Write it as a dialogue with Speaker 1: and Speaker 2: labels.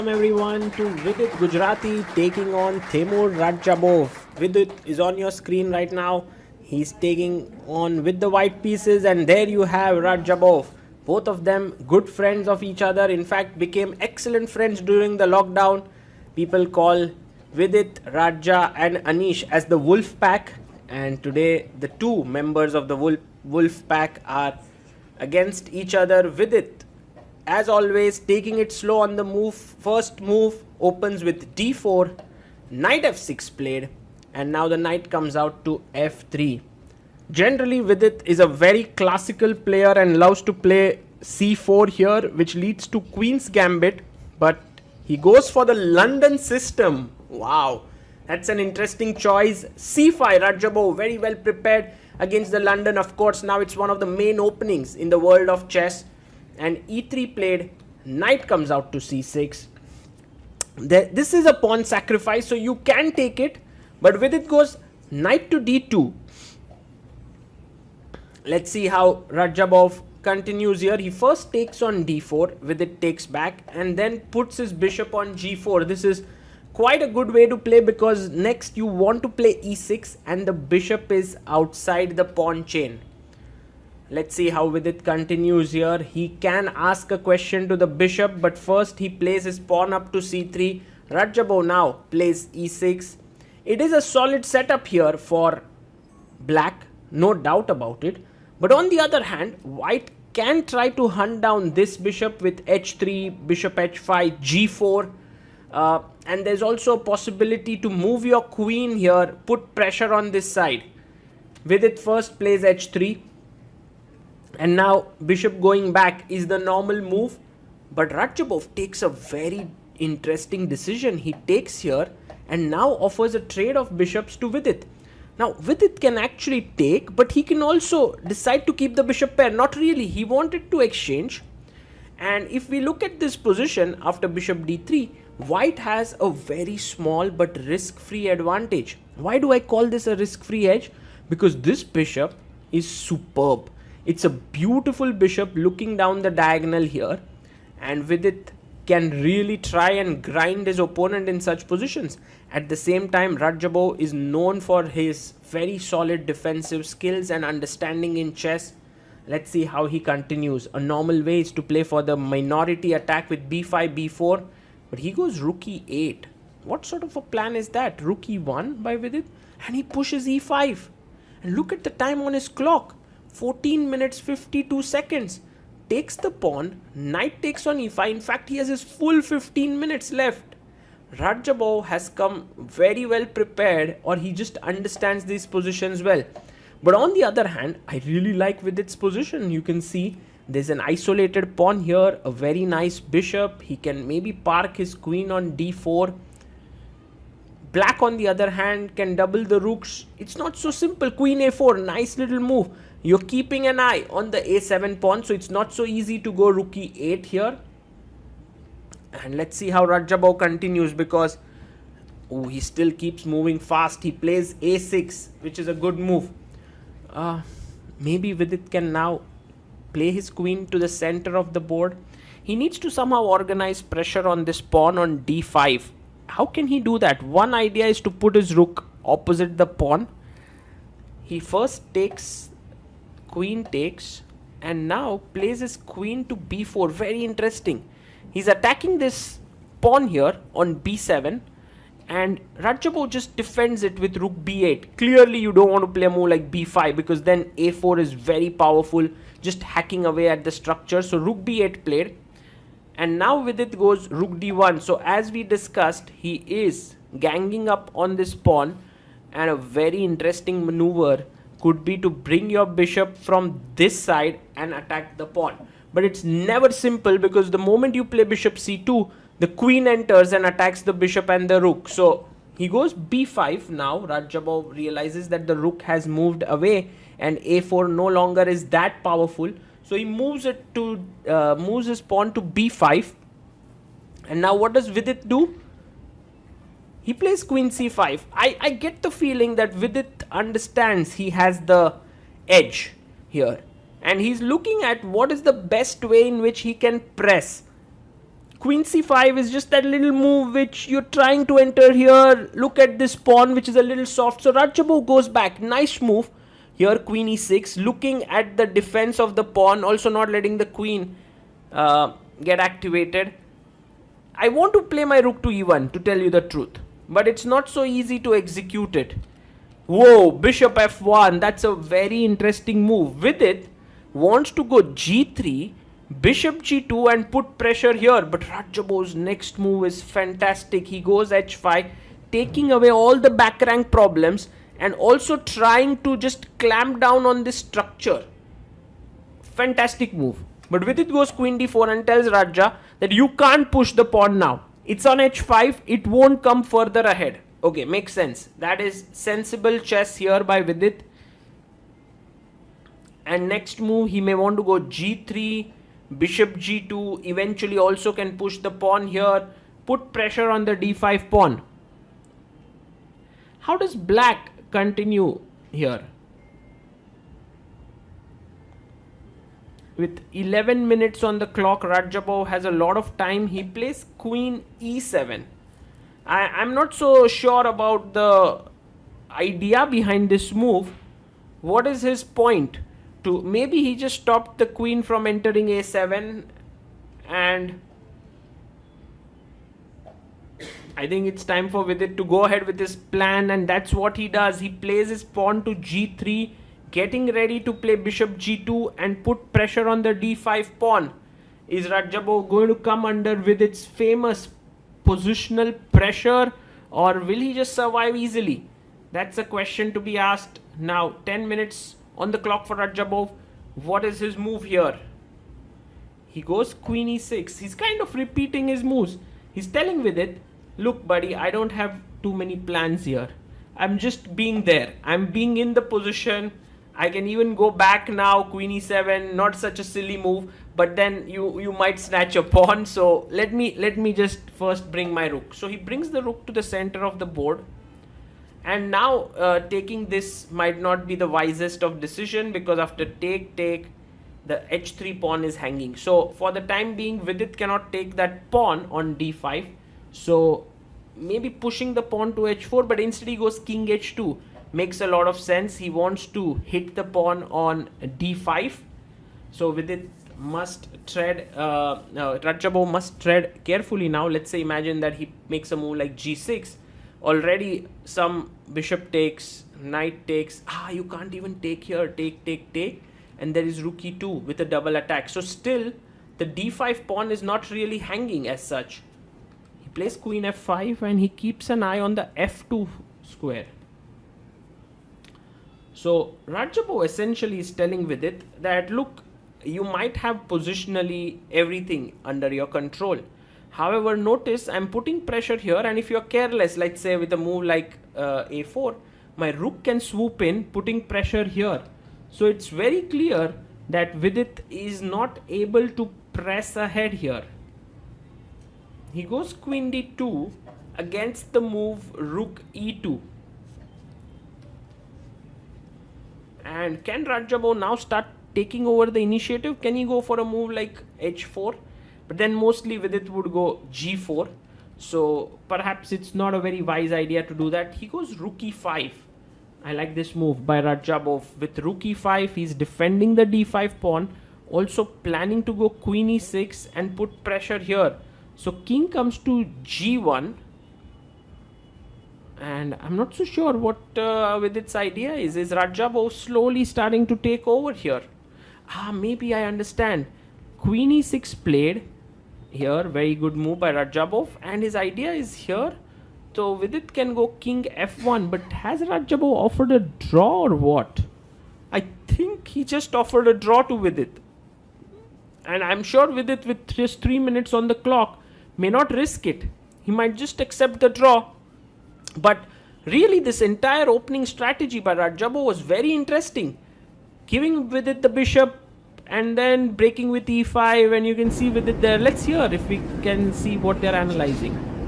Speaker 1: Welcome everyone to Vidit Gujarati taking on Radjabov. Vidit is on your screen right now. He's taking on with the white pieces, and there you have Radjabov. Both of them good friends of each other. In fact, became excellent friends during the lockdown. People call Vidit, Raja, and Anish as the Wolf Pack. And today, the two members of the Wolf Pack are against each other. Vidit, as always, taking it slow on the move. First move opens with d4, knight f6 played, and now the knight comes out to f3. Generally, Vidit is a very classical player and loves to play c4 here, which leads to queen's gambit, but he goes for the London system. Wow, that's an interesting choice. c5, Radjabov very well prepared against the London. Of course, now it's one of the main openings in the world of chess. And e3 played, knight comes out to c6. This is a pawn sacrifice, so you can take it, but with it goes knight to d2. Let's see how Radjabov continues here. He first takes on d4, with it takes back, and then puts his bishop on g4. This is quite a good way to play because next you want to play e6 and the bishop is outside the pawn chain. Let's see how Vidit continues here. He can ask a question to the bishop, but first he plays his pawn up to c3. Radjabov now plays e6. It is a solid setup here for black, no doubt about it. But on the other hand, white can try to hunt down this bishop with h3, bishop h5, g4. And there's also a possibility to move your queen here, put pressure on this side. Vidit first plays h3. And now bishop going back is the normal move, but Radjabov takes a very interesting decision. He takes here and now offers a trade of bishops to Vidit. Now Vidit can actually take, but he can also decide to keep the bishop pair. Not really, he wanted to exchange. And if we look at this position after bishop d3, white has a very small but risk-free advantage. Why do I call this a risk-free edge? Because this bishop is superb. It's a beautiful bishop looking down the diagonal here, and Vidit can really try and grind his opponent in such positions. At the same time, Radjabov is known for his very solid defensive skills and understanding in chess. Let's see how he continues. A normal way is to play for the minority attack with b5, b4, but he goes rook e8. What sort of a plan is that? Rook e1 by Vidit, and he pushes e5. And look at the time on his clock. 14 minutes 52 seconds. Takes the pawn, knight takes on e5. In fact, he has his full 15 minutes left. Radjabov has come very well prepared, or he just understands these positions well. But on the other hand, I really like Vidit's position. You can see there's an isolated pawn here, a very nice bishop. He can maybe park his queen on d4. Black on the other hand can double the rooks. It's not so simple. Queen a4, nice little move. You're keeping an eye on the a7 pawn, so it's not so easy to go rook e8 here. And let's see how Radjabov continues, because he still keeps moving fast. He plays a6, which is a good move. Maybe Vidit can now play his queen to the center of the board. He needs to somehow organize pressure on this pawn on d5. How can he do that? One idea is to put his rook opposite the pawn. He first takes, queen takes, and now plays his queen to b4. Very interesting. He's attacking this pawn here on b7, and Radjabov just defends it with rook b8. Clearly you don't want to play a move like b5, because then a4 is very powerful, just hacking away at the structure. So rook b8 played, and now Vidit goes rook d1. So as we discussed, he is ganging up on this pawn, and a very interesting maneuver could be to bring your bishop from this side and attack the pawn. But it's never simple, because the moment you play bishop c2, the queen enters and attacks the bishop and the rook. So he goes b5 now. Radjabov realizes that the rook has moved away and a4 no longer is that powerful. So he moves his pawn to b5. And now what does Vidit do? He plays queen c5. I get the feeling that Vidit understands he has the edge here. And he's looking at what is the best way in which he can press. Queen c5 is just that little move which you're trying to enter here. Look at this pawn which is a little soft. So Radjabov goes back. Nice move. Here queen e6. Looking at the defense of the pawn. Also not letting the queen get activated. I want to play my rook to e1 to tell you the truth. But it's not so easy to execute it. Whoa, bishop f1. That's a very interesting move. Vidit wants to go g3, bishop g2 and put pressure here. But Radjabov's next move is fantastic. He goes h5, taking away all the back rank problems and also trying to just clamp down on this structure. Fantastic move. But Vidit goes queen d4 and tells Radja that you can't push the pawn now. It's on h5. It won't come further ahead. Okay, makes sense. That is sensible chess here by Vidit. And next move, he may want to go g3, bishop g2. Eventually also can push the pawn here. Put pressure on the d5 pawn. How does black continue here? With 11 minutes on the clock, Radjabov has a lot of time. He plays queen e7. I'm not so sure about the idea behind this move. What is his point? Maybe he just stopped the queen from entering a7, and I think it's time for Vidit to go ahead with his plan, and that's what he does. He plays his pawn to g3, getting ready to play bishop g2 and put pressure on the d5 pawn. Is Radjabov going to come under Vidit's famous positional pressure, or will he just survive easily? That's a question to be asked. Now 10 minutes on the clock for Radjabov. What is his move here? He goes queen e6. He's kind of repeating his moves. He's telling Vidit, look buddy, I don't have too many plans here. I'm just being there. I'm being in the position. I can even go back now, queen e7, not such a silly move, but then you might snatch a pawn. So let me just first bring my rook. So he brings the rook to the center of the board, and now taking this might not be the wisest of decision, because after take, the h3 pawn is hanging. So for the time being, Vidit cannot take that pawn on d5. So maybe pushing the pawn to h4, but instead he goes king h2. Makes a lot of sense. He wants to hit the pawn on d5. So Vidit must tread, Radjabov must tread carefully now. Let's say, imagine that he makes a move like g6. Already some bishop takes, knight takes. You can't even take here. Take. And there is rook e2 with a double attack. So still, the d5 pawn is not really hanging as such. He plays queen f5 and he keeps an eye on the f2 square. So Radjabov essentially is telling Vidit that, look, you might have positionally everything under your control. However, notice I'm putting pressure here, and if you're careless, let's say with a move like a4, my rook can swoop in, putting pressure here. So it's very clear that Vidit is not able to press ahead here. He goes queen d2 against the move rook e2. And can Radjabov now start taking over the initiative? Can he go for a move like h4? But then mostly Vidit would go g4. So perhaps it's not a very wise idea to do that. He goes rook e5. I like this move by Radjabov. With rook e5, he's defending the d5 pawn. Also planning to go queen e6 and put pressure here. So king comes to g1. And I'm not so sure what Vidit's idea is. Is Radjabov slowly starting to take over here? Maybe I understand. Queen e6 played here. Very good move by Radjabov. And his idea is here. So Vidit can go king f1. But has Radjabov offered a draw or what? I think he just offered a draw to Vidit. And I'm sure Vidit, with just 3 minutes on the clock, may not risk it. He might just accept the draw. But really, this entire opening strategy by Radjabov was very interesting. Giving Vidit the bishop and then breaking with e5, and you can see Vidit there. Let's hear if we can see what they're analyzing.